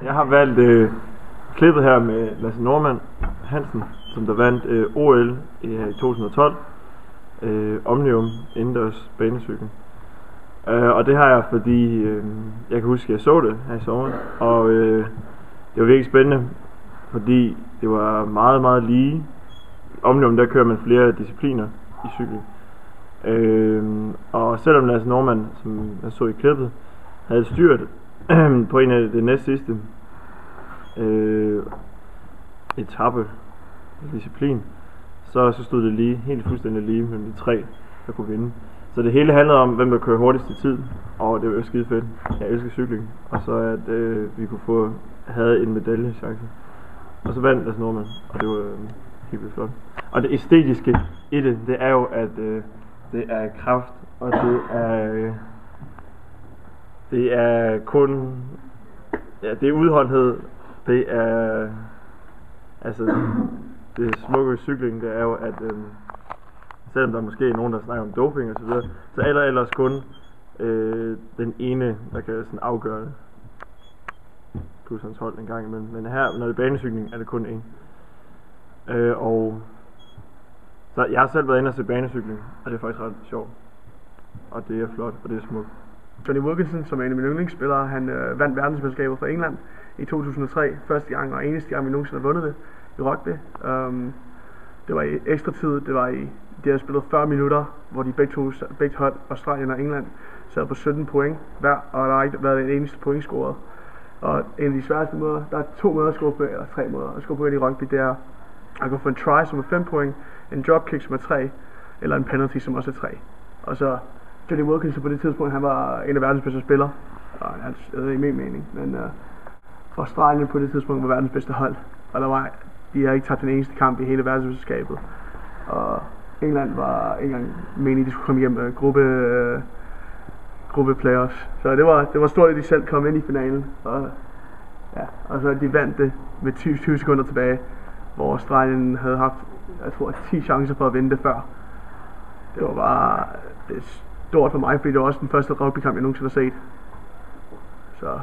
Jeg har valgt klippet her med Lasse Norman Hansen, som der vandt OL i 2012, Omnium indendørs banecykling. Og det har jeg, fordi jeg kan huske, at jeg så det her i sommer, og det var virkelig spændende, fordi det var meget, meget lige. Omnium, der kører man flere discipliner i cykling. Og selvom Lasse Norman, som jeg så i klippet, havde styrt på en af det næst sidste etape disciplin, så stod det lige, helt fuldstændig lige mellem de tre, der kunne vinde. Så det hele handlede om, hvem der kører hurtigst i tid, og det var jo skide fedt. Jeg elsker cykling, og så at vi kunne havde en medaljechance. Og så vandt Lasse Norman, og det var helt vildt flot. Og det æstetiske i det er jo, at det er kraft, og det er kun, ja, det er udholdenhed, det er, altså, det smukke cykling, det er jo, at selvom der måske er nogen, der snakker om doping og så videre, så ellers kun den ene, der kan sådan afgøre det, plus hans hold en gang imellem. Men her, når det er banecykling, er det kun en. Og så jeg har selv været inde og se banecykling, og det er faktisk ret sjovt. Og det er flot, og det er smukt. Johnny Wilkinson, som er en af mine yndlingsspillere, han vandt verdensmesterskabet for England i 2003. Første gang og eneste gang, vi nogensinde har vundet det i rugby. Det var i ekstra tid, de havde spillet 40 minutter, hvor de begge hold, Australien og England, sad på 17 point hver, og der har ikke været en eneste point scoret. Og en af de sværeste måder, der er 2 måder at score på, eller 3 måder at score på i rugby, det er at gå for en try, som er 5 point, en dropkick, som er 3, eller en penalty, som også er 3. Og så Johnny Wilkinson på det tidspunkt, han var en af verdens bedste spillere, og han er i min mening, men for Australien på det tidspunkt var verdens bedste hold, og de havde ikke tabt den eneste kamp i hele verdensmesterskabet, og England var ikke engang meningen, de skulle komme hjem med gruppe playoffs, så det var stort, at de selv kom ind i finalen, og så de vandt det med 20 sekunder tilbage, hvor Australien havde haft, jeg tror, 10 chancer for at vinde det før. Det var bare stort for mig, fordi det var også den første rugbykamp, jeg nogensinde har set. Så.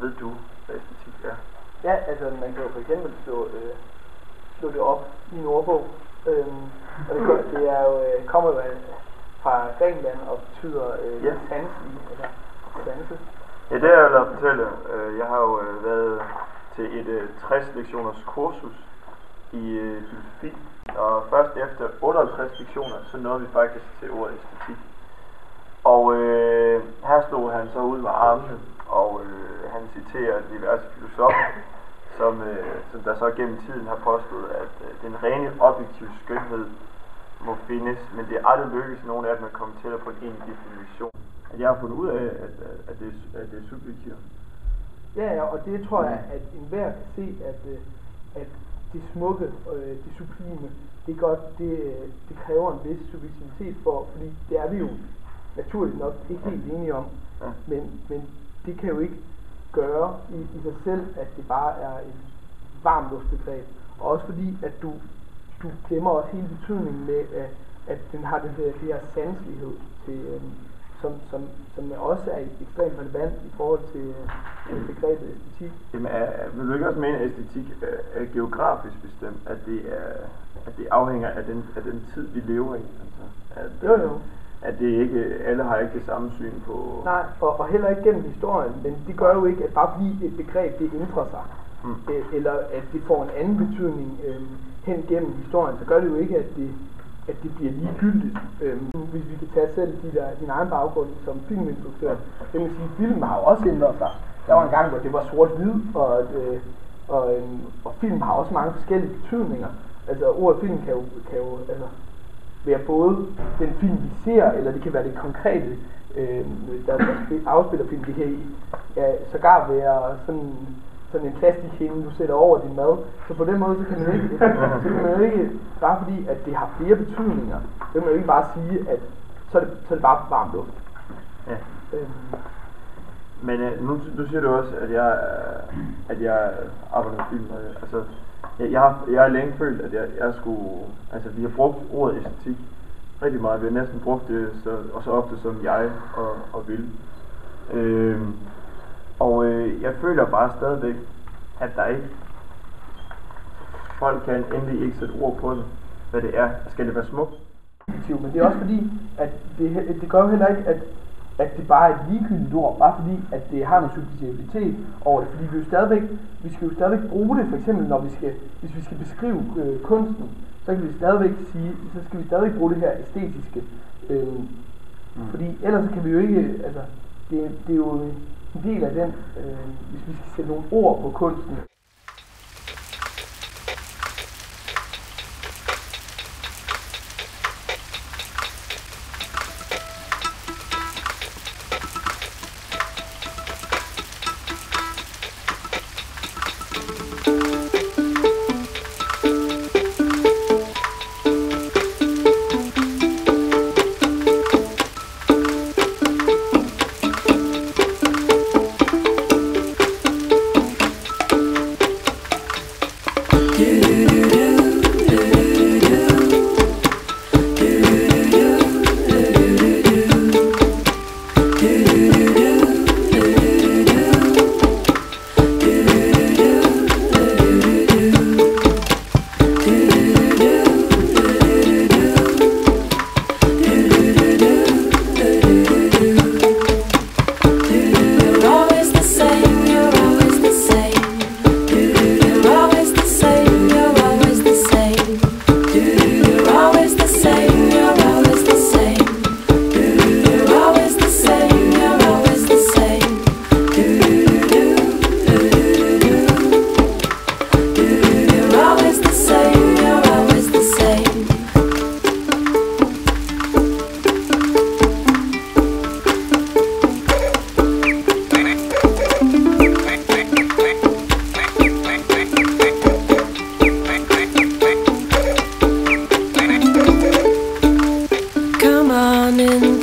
Ved du, hvad æstetik er? Ja, altså man kan jo for eksempel slå det op i en ordbog. Og det er jo, kommer jo fra Grækenland og betyder sanselig, eller sanse. Ja, det er jeg vil fortælle. Jeg har jo været til et 60 lektioners kursus i filosofi, og først efter 58 lektioner, så nåede vi faktisk til ordet æstetik. Og her stod han så ud med armene, og han citerer diverse filosofer, som der så gennem tiden har påstået, at den rene objektive skønhed må findes, men det er aldrig lykkedes nogen af dem at komme tættere på en egentlig definition. At jeg har fundet ud af, at det er subjektivt. Ja, og det tror jeg, at enhver kan se, at det smukke og det sublime, det er godt, det kræver en vis subjektivitet for, fordi det er vi jo naturligt nok ikke helt enige om, men det kan jo ikke gøre i sig selv, at det bare er et varmluftsbegreb, og også fordi, at du glemmer også hele betydningen med, at den har det her sanselighed til, som også er ekstremt relevant i forhold til begrebet æstetik. Jamen, vil du ikke også mene, at æstetik er geografisk bestemt, at det afhænger af den tid, vi lever i? Altså, jo. At det ikke, alle har ikke det samme syn på... Nej, og heller ikke gennem historien, men det gør jo ikke, at bare fordi et begreb det ændrer sig, eller at det får en anden betydning hen gennem historien, så gør det jo ikke, at det bliver ligegyldigt. Hvis vi kan tage selv din egen baggrund som filminstruktør, det vil sige, at filmen har jo også ændret sig. Der var en gang, hvor det var sort-hvid, og film har også mange forskellige betydninger. Altså ordet film kan jo altså, være både den film, vi ser, eller det kan være det konkrete, der afspiller film. Det kan sågar være sådan en plastikhænge, du sætter over din mad. Så på den måde, så kan man jo ikke, bare fordi, at det har flere betydninger, så kan man jo ikke bare sige, at så er det bare varm luft. Ja. Men nu siger du også, at jeg arbejder med film. Altså, jeg har længe følt, at jeg skulle... Altså, vi har brugt ordet æstetik rigtig meget. Vi har næsten brugt det så ofte som jeg og vil. Jeg føler bare stadigvæk, at der ikke folk kan endelig ikke sætte ord på det, hvad det er. Skal det være smukt? Men det er også fordi, at det gør jo heller ikke, at det bare er et ligegyldigt ord, bare fordi, at det har noget subjektivitet over det. Fordi vi skal jo stadigvæk bruge det, for eksempel når hvis vi skal beskrive kunsten, så skal vi stadigvæk bruge det her æstetiske. Fordi ellers kan vi jo ikke, altså, det er jo en del af den, hvis vi skal sætte nogle ord på kunsten.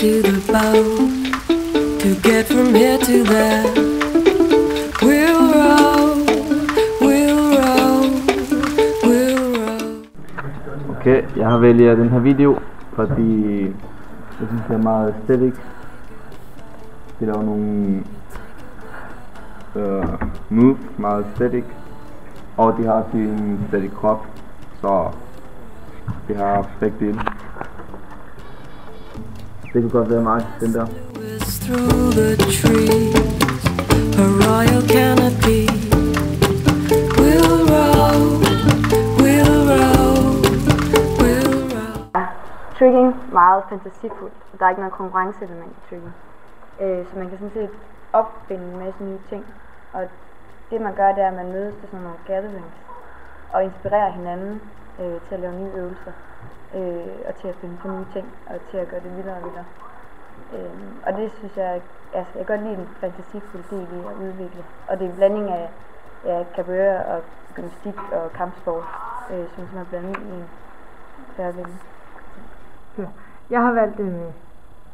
To the boat to get from here to there. We'll row, we'll row, we'll row. Okay, jeg har vælget den her video, fordi jeg synes det er meget aesthetic. Det er nogle moves, meget aesthetic, og de har sin aesthetic krop, så det har begge dele. Det kunne godt være meget, den der. Tricking meget fantasifuldt, og der er ikke noget konkurrenceelement i tricking. Så man kan sådan set opfinde en masse nye ting, og det man gør, det er, at man mødes til sådan nogle gatherings, og inspirerer hinanden til at lave nye øvelser. Og til at finde på nye ting, og til at gøre det vildere og vildere. Og det synes jeg kan godt lide den fantasifulde del i at udvikle. Og det er en blanding af capoeira og gymnastik og kampsport, som er blandet i en færdig. Jeg har valgt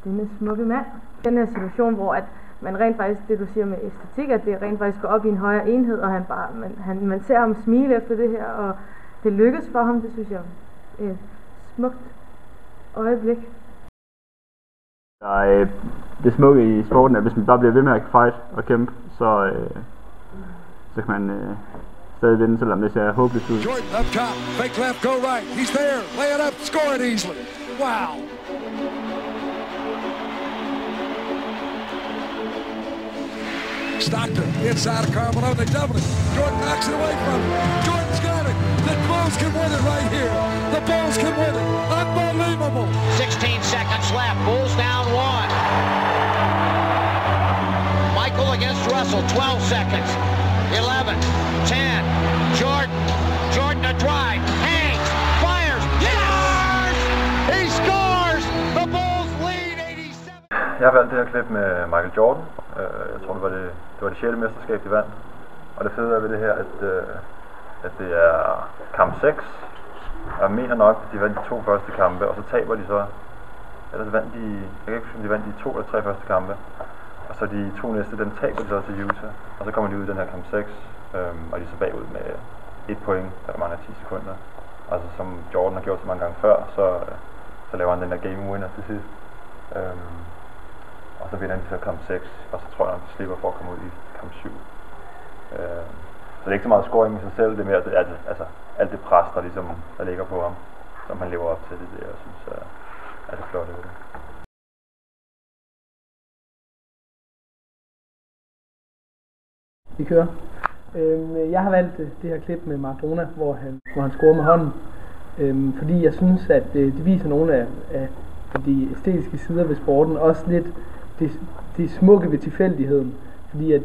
denne smukke mand. Den her situation, hvor at man rent faktisk, det du siger med æstetik, at det rent faktisk går op i en højere enhed, og man ser ham smile efter det her, og det lykkes for ham, det synes jeg smukt øjeblik. Det smukke i sporten er, hvis man bare bliver ved med at fight og kæmpe, så kan man stadig vinde, selvom det ser håbløst ud. Jordan up top, fake left, go right. He's there, lay it up, score it easily. Wow. Stockton inside of Carmelo, they double it. Jordan knocks it away from him. Jordan's got it. The Bulls can win it right here. The Bulls can win it. Unbelievable. 16 seconds left. Bulls down one. Michael against Russell. 12 seconds. 11, 10. Jordan a drive. Hangs. Fires. Yes! He scores. The Bulls lead 87. Jeg har valgt det her klip med Michael Jordan. Jeg tror, det var det 6. mesterskab, de vandt. Og det fede er ved det her, at det er kamp 6. Og jeg mener nok, at de vandt de 2 første kampe, og så taber de så. Ellers vandt de, jeg kan ikke huske, om de vandt de 2 eller 3 første kampe. Og så de 2 næste, dem taber de så til Utah. Og så kommer de ud i den her kamp 6, og de er så bagud med 1 point, da der mangler 10 sekunder. Altså som Jordan har gjort så mange gange før, så laver han den der game winner til sidst. og så vinder de så kamp 6, og så tror jeg, at de slipper for at komme ud i kamp 7. Så det er ikke så meget scoring i sig selv, det er mere alt det pres, der ligger på ham, som han lever op til. Det jeg synes er det flotte ved det. Vi kører. Jeg har valgt det her klip med Maradona, hvor han scorer med hånden, fordi jeg synes, at det viser nogle af de æstetiske sider ved sporten, også lidt det smukke ved tilfældigheden, fordi at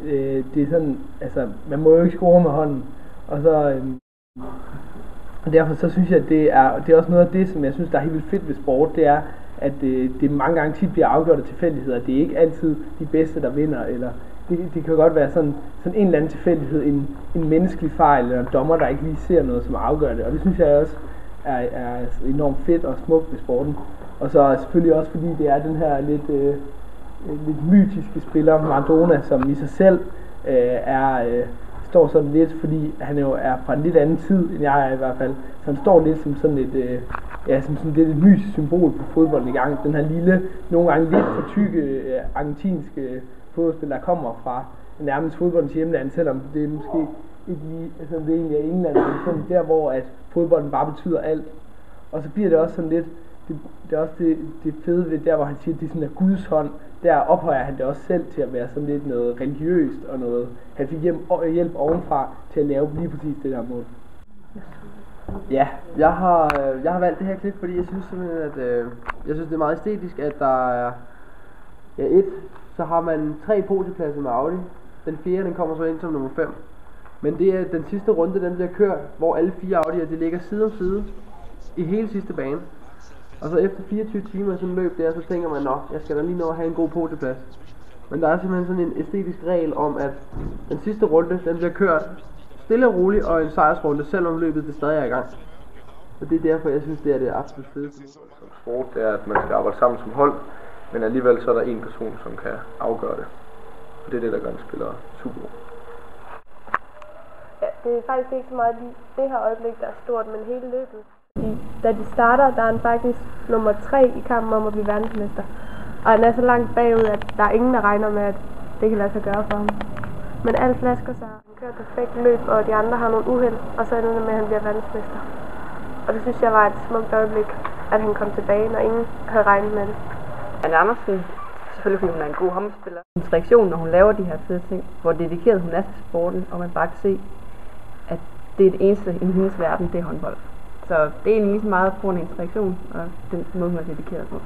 det er sådan, altså man må jo ikke score med hånden, og så derfor så synes jeg, at det er også noget af det, som jeg synes, der er helt vildt fedt ved sport, det er, at det mange gange tit bliver afgjort af tilfældigheder. Det er ikke altid de bedste, der vinder, eller det kan godt være sådan en eller anden tilfældighed, en menneskelig fejl, eller en dommer, der ikke lige ser noget, som afgør det, og det synes jeg også er enormt fedt og smukt ved sporten. Og så selvfølgelig også fordi det er den her lidt mytiske spiller Maradona, som i sig selv står sådan lidt, fordi han jo er fra en lidt anden tid, end jeg er i hvert fald. Så han står lidt som sådan et mytisk symbol på fodbolden i gang. Den her lille, nogle gange lidt for tykke argentinske fodboldspiller, der kommer fra nærmest fodboldens hjemland, selvom det er måske ikke lige, altså det egentlig er England, men sådan der, hvor at fodbolden bare betyder alt. Og så bliver det også sådan lidt, det er også det fede ved der, hvor han siger, at det sådan er Guds hånd. Der ophøjer han det også selv til at være sådan lidt noget religiøst og noget. Han fik hjælp ovenfra til at lave lige præcis det der mål. Ja, jeg har valgt det her klip, fordi jeg synes simpelthen, at jeg synes det er meget æstetisk, at der er så har man 3 podiepladser med Audi. Den 4. den kommer så ind som nummer 5. Men det er den sidste runde, den bliver kørt, hvor alle 4 Audi'er, de ligger side om side i hele sidste bane. Og så efter 24 timer sådan løb der, så tænker man, jeg skal da lige nå at have en god podieplads. Men der er simpelthen sådan en æstetisk regel om, at den sidste runde, den bliver kørt stille og roligt og en sejrsrunde, selvom løbet det stadig er i gang. Og det er derfor, jeg synes, det er det absolut fedeste. Som sport, det er, at man skal arbejde sammen som hold, men alligevel så er der en person, som kan afgøre det. Og det er det, der gør en spiller super god. Ja, det er faktisk ikke så meget det her øjeblik, der er stort, men hele løbet. Da de starter, der er han faktisk nummer 3 i kampen om at blive verdensmester. Og han er så langt bagud, at der er ingen, der regner med, at det kan lade sig gøre for ham. Men alle flasker sig. Han kører perfekt løb, og de andre har nogle uheld, og så ender det med, at han bliver verdensmester. Og det synes jeg var et smukt øjeblik, at han kom tilbage, når ingen havde regnet med det. Anne Andersen, selvfølgelig fordi hun er en god håndboldspiller. Hendes reaktion, når hun laver de her fede ting, hvor dedikeret hun er til sporten, og man bare kan se, at det er det eneste i hendes verden, det er håndbold. Så det er egentlig lige så meget på hendes reaktion, og den måde, hun er dedikeret på.